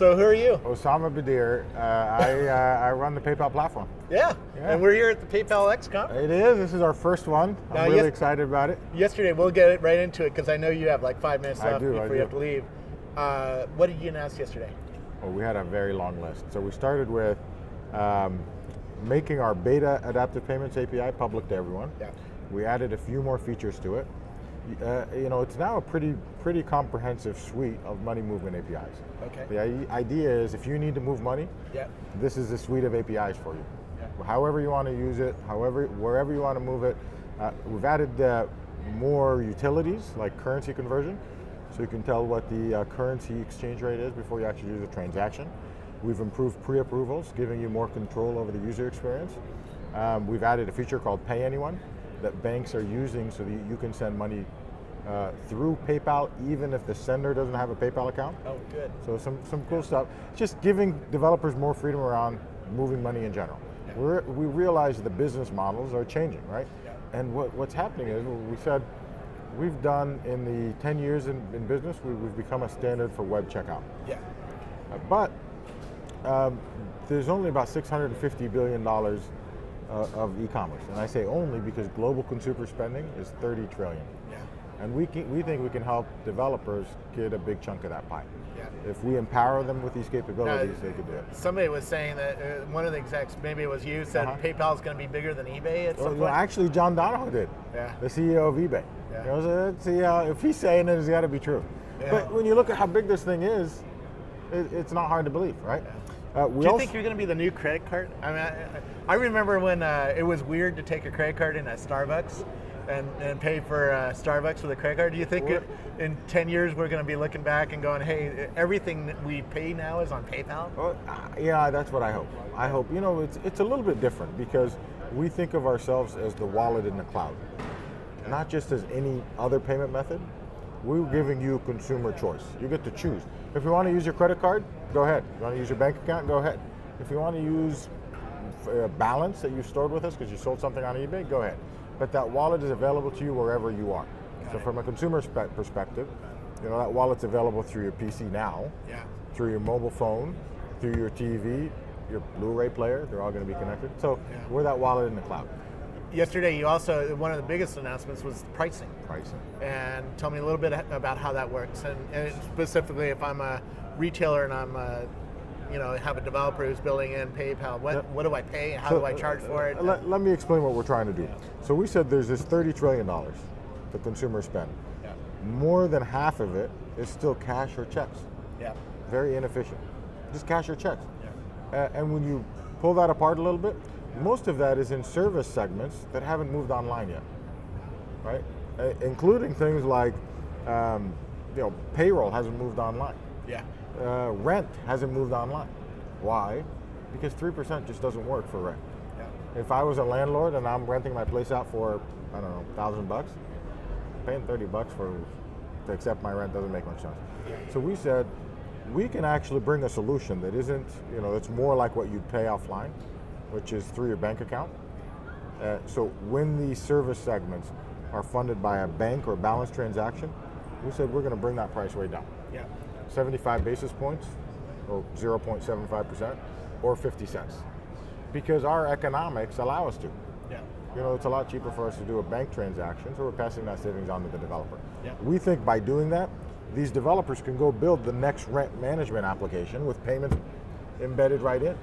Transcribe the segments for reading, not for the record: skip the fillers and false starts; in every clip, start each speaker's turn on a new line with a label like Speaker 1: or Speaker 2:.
Speaker 1: So who are you?
Speaker 2: Osama Bedier. I run the PayPal platform.
Speaker 1: Yeah, and we're here at the PayPal XConf.
Speaker 2: It is. This is our first one. I'm really excited about it.
Speaker 1: Yesterday, we'll get right into it because I know you have like 5 minutes left before you have to leave. What did you announce yesterday?
Speaker 2: Well, we had a very long list. So we started with making our beta adaptive payments API public to everyone.
Speaker 1: Yeah.
Speaker 2: We added a few more features to it. It's now a pretty comprehensive suite of money movement APIs.
Speaker 1: Okay.
Speaker 2: The idea is if you need to move money, this is a suite of APIs for you. Yeah. However you want to use it, wherever you want to move it. We've added more utilities like currency conversion, so you can tell what the currency exchange rate is before you actually do the transaction. We've improved pre-approvals, giving you more control over the user experience. We've added a feature called Pay Anyone that banks are using so that you can send money through PayPal even if the sender doesn't have a PayPal account.
Speaker 1: Oh, good.
Speaker 2: So some cool stuff. Just giving developers more freedom around moving money in general. Yeah. We realize the business models are changing, right? Yeah. And what's happening is, we said, we've done in the 10 years in business, we've become a standard for web checkout.
Speaker 1: Yeah.
Speaker 2: But there's only about $650 billion of e-commerce, and I say only because global consumer spending is 30 trillion.
Speaker 1: Yeah. And
Speaker 2: we think we can help developers get a big chunk of that pie.
Speaker 1: Yeah.
Speaker 2: If we empower them with these capabilities, they could do it.
Speaker 1: Somebody was saying that one of the execs, maybe it was you, said PayPal is going to be bigger than eBay at some point.
Speaker 2: Well, actually, John Donahoe did.
Speaker 1: Yeah.
Speaker 2: The CEO of eBay.
Speaker 1: Yeah.
Speaker 2: Let's see, if he's saying it, it's got to be true. Yeah. But when you look at how big this thing is, it's not hard to believe, right?
Speaker 1: Yeah. Do you think you're going to be the new credit card? I mean, I remember when it was weird to take a credit card in at Starbucks and pay for Starbucks with a credit card. Do you think in 10 years we're going to be looking back and going, hey, everything that we pay now is on PayPal?
Speaker 2: Well, yeah, that's what I hope. I hope, it's a little bit different because we think of ourselves as the wallet in the cloud, not just as any other payment method. We're giving you consumer choice. You get to choose. If you want to use your credit card, go ahead. If you want to use your bank account, go ahead. If you want to use a balance that you stored with us because you sold something on eBay, go ahead. But that wallet is available to you wherever you are. So from a consumer perspective, that wallet's available through your PC now, through your mobile phone, through your TV, your Blu-ray player. They're all going to be connected. So we're that wallet in the cloud.
Speaker 1: Yesterday, you also, one of the biggest announcements was pricing. And tell me a little bit about how that works. And specifically, if I'm a retailer and I'm have a developer who's building in PayPal, what do I pay? How do I charge for it?
Speaker 2: Let me explain what we're trying to do. So we said there's this $30 trillion the consumers spend.
Speaker 1: Yeah.
Speaker 2: More than half of it is still cash or checks.
Speaker 1: Yeah.
Speaker 2: Very inefficient. Just cash or checks.
Speaker 1: Yeah.
Speaker 2: And when you pull that apart a little bit, most of that is in service segments that haven't moved online yet, right? Including things like, payroll hasn't moved online.
Speaker 1: Yeah.
Speaker 2: Rent hasn't moved online. Why? Because 3% just doesn't work for rent. Yeah. If I was a landlord and I'm renting my place out for, I don't know, $1,000, paying $30 to accept my rent doesn't make much sense. Yeah. So we said, we can actually bring a solution that isn't, it's more like what you'd pay offline, which is through your bank account. So when these service segments are funded by a bank or balance transaction, we said we're going to bring that price way down.
Speaker 1: Yeah.
Speaker 2: 75 basis points, or 0.75%, or 50 cents. Because our economics allow us to.
Speaker 1: Yeah.
Speaker 2: It's a lot cheaper for us to do a bank transaction, so we're passing that savings on to the developer.
Speaker 1: Yeah.
Speaker 2: We think by doing that, these developers can go build the next rent management application with payments embedded right in,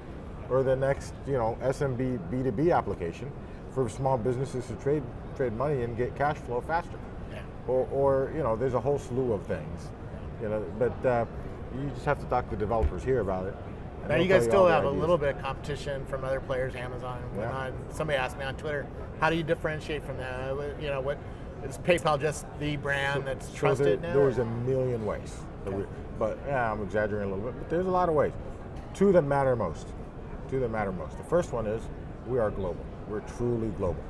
Speaker 2: or the next, SMB B2B application for small businesses to trade money and get cash flow faster.
Speaker 1: Yeah.
Speaker 2: Or there's a whole slew of things. But you just have to talk to developers here about it.
Speaker 1: Now you guys still have a little bit of competition from other players, Amazon and whatnot. Yeah. Somebody asked me on Twitter, how do you differentiate from that? What is PayPal just the brand that's trusted now?
Speaker 2: There's a million ways.
Speaker 1: Okay.
Speaker 2: But I'm exaggerating a little bit, but there's a lot of ways. Two that matter most. The first one is we are global. We're truly global.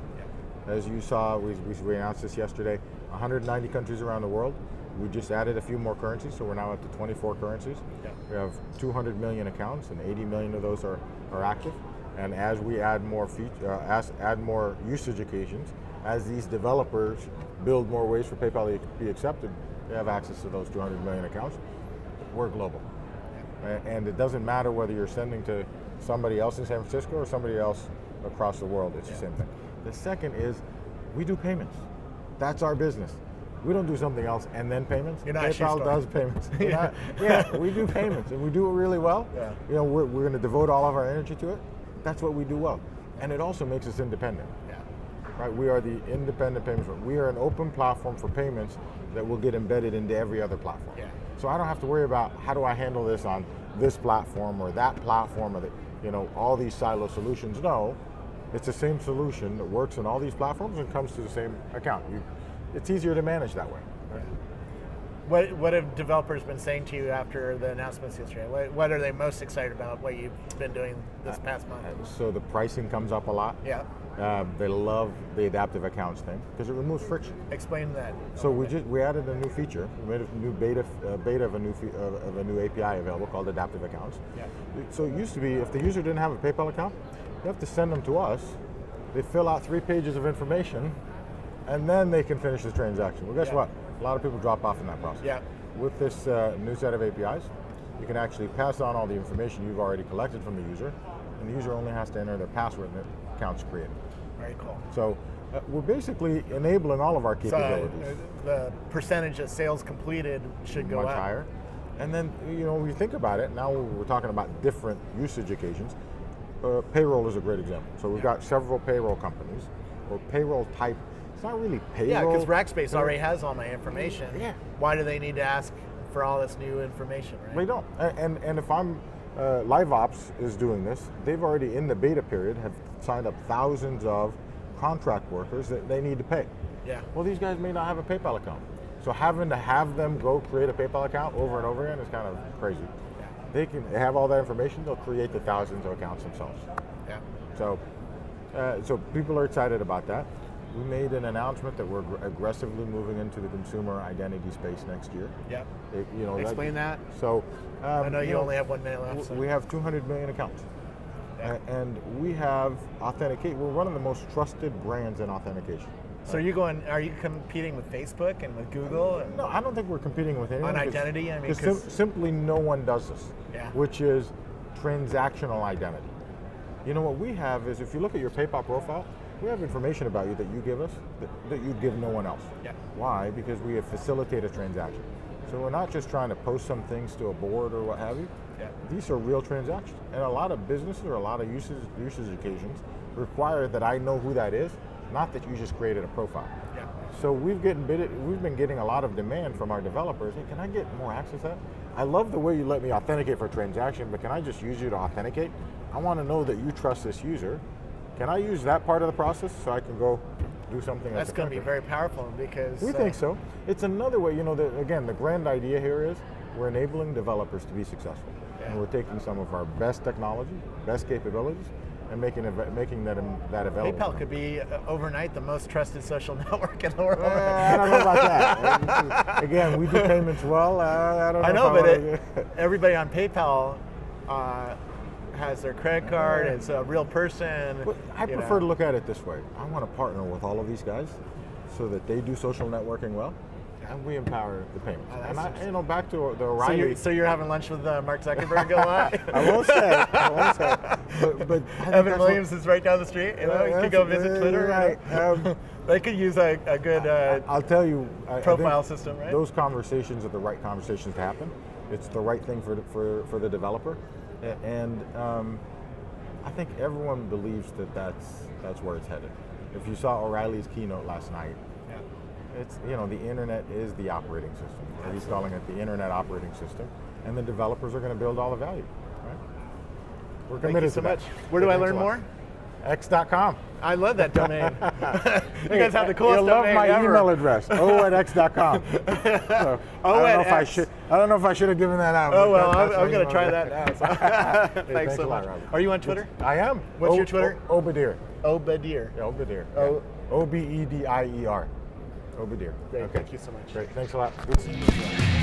Speaker 2: Yeah. As you saw, we announced this yesterday, 190 countries around the world. We just added a few more currencies, so we're now up to 24 currencies. Yeah. We have 200 million accounts, and 80 million of those are active. And as we add more add more usage occasions, as these developers build more ways for PayPal to be accepted, they have access to those 200 million accounts. We're global. And it doesn't matter whether you're sending to somebody else in San Francisco or somebody else across the world, it's the same thing. The second is we do payments. That's our business. We don't do something else and then payments.
Speaker 1: You're not
Speaker 2: PayPal does payments. We do payments and we do it really well.
Speaker 1: Yeah.
Speaker 2: You know, we're going to devote all of our energy to it. That's what we do well. And it also makes us independent.
Speaker 1: Yeah.
Speaker 2: Right? We are the independent payments firm. We are an open platform for payments that will get embedded into every other platform.
Speaker 1: Yeah.
Speaker 2: So I don't have to worry about how do I handle this on this platform or that platform or all these silo solutions. No, it's the same solution that works on all these platforms and comes to the same account. It's easier to manage that way. Right?
Speaker 1: What have developers been saying to you after the announcements yesterday? What are they most excited about, what you've been doing this past month?
Speaker 2: So the pricing comes up a lot.
Speaker 1: Yeah.
Speaker 2: They love the adaptive accounts thing because it removes friction.
Speaker 1: Explain that.
Speaker 2: So we added a new feature. We made a new beta of a new API available called adaptive accounts.
Speaker 1: Yeah.
Speaker 2: So it used to be if the user didn't have a PayPal account, you have to send them to us. They fill out 3 pages of information, and then they can finish the transaction. Well, guess what? A lot of people drop off in that process.
Speaker 1: Yeah.
Speaker 2: With this new set of APIs, you can actually pass on all the information you've already collected from the user, and the user only has to enter their password and the account's created.
Speaker 1: Very cool.
Speaker 2: So we're basically enabling all of our capabilities.
Speaker 1: So the percentage of sales completed should go
Speaker 2: much
Speaker 1: up.
Speaker 2: higher. And then, when you think about it, now we're talking about different usage occasions. Payroll is a great example. So we've got several payroll companies, or payroll type. It's not really payroll.
Speaker 1: Yeah, because Rackspace already has all my information.
Speaker 2: Yeah.
Speaker 1: Why do they need to ask for all this new information, right?
Speaker 2: They don't. And if I'm, LiveOps is doing this, they've already in the beta period have signed up thousands of contract workers that they need to pay.
Speaker 1: Yeah.
Speaker 2: Well, these guys may not have a PayPal account. So having to have them go create a PayPal account over and over again is kind of crazy.
Speaker 1: Yeah.
Speaker 2: They can have all that information, they'll create the thousands of accounts themselves.
Speaker 1: Yeah.
Speaker 2: So people are excited about that. We made an announcement that we're aggressively moving into the consumer identity space next year.
Speaker 1: Yeah. Explain that.
Speaker 2: So
Speaker 1: I know you only have 1 minute left. So.
Speaker 2: We have 200 million accounts.
Speaker 1: Yeah.
Speaker 2: And we have authenticate. We're one of the most trusted brands in authentication.
Speaker 1: So are you competing with Facebook and with Google?
Speaker 2: No, I don't think we're competing with anyone.
Speaker 1: On identity? I mean,
Speaker 2: simply no one does this,
Speaker 1: yeah.
Speaker 2: Which is transactional identity. What we have is if you look at your PayPal profile, we have information about you that you give us that you give no one else.
Speaker 1: Yeah.
Speaker 2: Why? Because we have facilitated a transaction. So we're not just trying to post some things to a board or what have you.
Speaker 1: Yeah.
Speaker 2: These are real transactions. And a lot of businesses or a lot of usage occasions require that I know who that is, not that you just created a profile.
Speaker 1: Yeah.
Speaker 2: So we've been getting a lot of demand from our developers. Hey, can I get more access to that? I love the way you let me authenticate for a transaction, but can I just use you to authenticate? I want to know that you trust this user. Can I use that part of the process so I can go do something
Speaker 1: that's going to be very powerful because...
Speaker 2: We think so. It's another way, again, the grand idea here is we're enabling developers to be successful. Yeah. And we're taking some of our best technology, best capabilities, and making that available.
Speaker 1: PayPal could be overnight the most trusted social network in the world.
Speaker 2: I don't know about that. Again, we do payments well. I know,
Speaker 1: but everybody on PayPal has their credit card. It's a real person.
Speaker 2: But I prefer to look at it this way. I want to partner with all of these guys so that they do social networking well, and we empower the payments. And back to the O'Reilly.
Speaker 1: So you're having lunch with Mark Zuckerberg a lot?
Speaker 2: I won't say. But
Speaker 1: Evan Williams is right down the street. You could go visit Twitter.
Speaker 2: Right.
Speaker 1: They could use a good
Speaker 2: I'll tell you,
Speaker 1: profile system, right?
Speaker 2: Those conversations are the right conversations to happen. It's the right thing for the developer. And I think everyone believes that that's where it's headed. If you saw O'Reilly's keynote last night, it's the internet is the operating system. Or he's calling it the internet operating system, and the developers are going to build all the value. Right? We're committed
Speaker 1: to that. Where do I learn more?
Speaker 2: X.com.
Speaker 1: I love that domain. You guys have the coolest domain
Speaker 2: ever. I love my email address, o@x.com. So, I don't know if I should have given that out.
Speaker 1: Oh, well, I'm going to try that now. So. Thanks so much.
Speaker 2: Robert.
Speaker 1: Are you on Twitter?
Speaker 2: I am.
Speaker 1: What's your Twitter?
Speaker 2: Bedier.
Speaker 1: Bedier.
Speaker 2: Yeah, Bedier. O-B-E-D-I-E-R. Bedier.
Speaker 1: Great, thank you so much.
Speaker 2: Great, thanks a lot. Good seeing you.